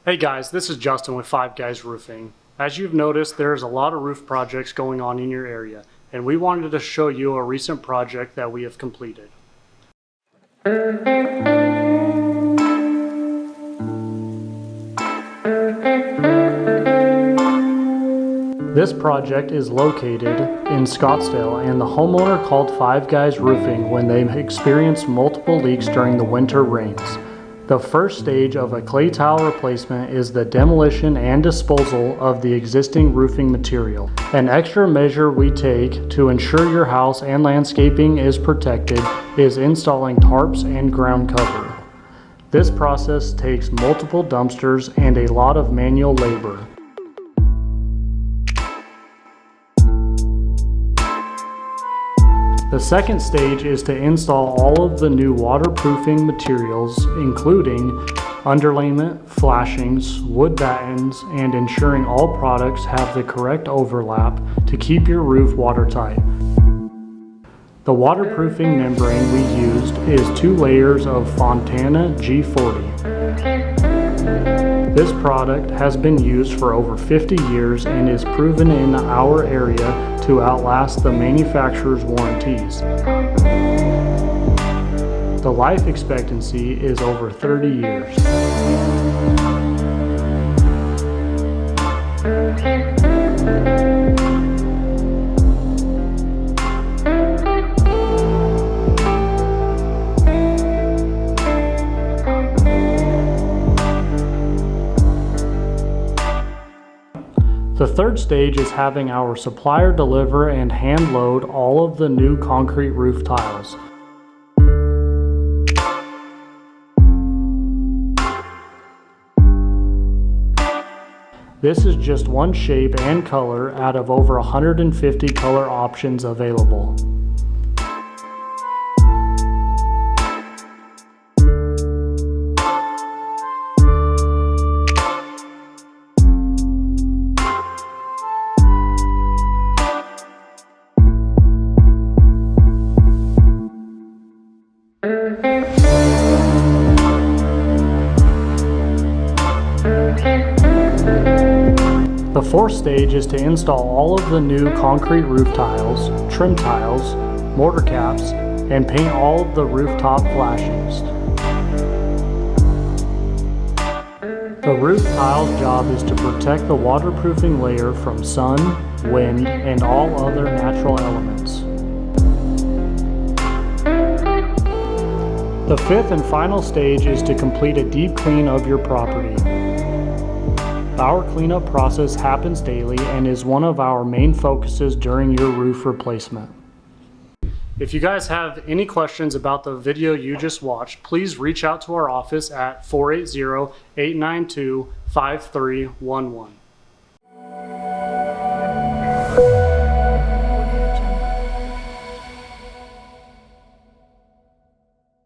Hey guys, this is Justin with Five Guys Roofing. As you've noticed, there's a lot of roof projects going on in your area, and we wanted to show you a recent project that we have completed. This project is located in Scottsdale, and the homeowner called Five Guys Roofing when they experienced multiple leaks during the winter rains. The first stage of a clay tile replacement is the demolition and disposal of the existing roofing material. An extra measure we take to ensure your house and landscaping is protected is installing tarps and ground cover. This process takes multiple dumpsters and a lot of manual labor. The second stage is to install all of the new waterproofing materials, including underlayment, flashings, wood battens, and ensuring all products have the correct overlap to keep your roof watertight. The waterproofing membrane we used is 2 layers of Fontana G40. This product has been used for over 50 years and is proven in our area to outlast the manufacturer's warranties. The life expectancy is over 30 years. The third stage is having our supplier deliver and hand load all of the new concrete roof tiles. This is just one shape and color out of over 150 color options available. The fourth stage is to install all of the new concrete roof tiles, trim tiles, mortar caps, and paint all of the rooftop flashings. The roof tile's job is to protect the waterproofing layer from sun, wind, and all other natural elements. The fifth and final stage is to complete a deep clean of your property. Our cleanup process happens daily and is one of our main focuses during your roof replacement. If you guys have any questions about the video you just watched, please reach out to our office at 480-892-5311.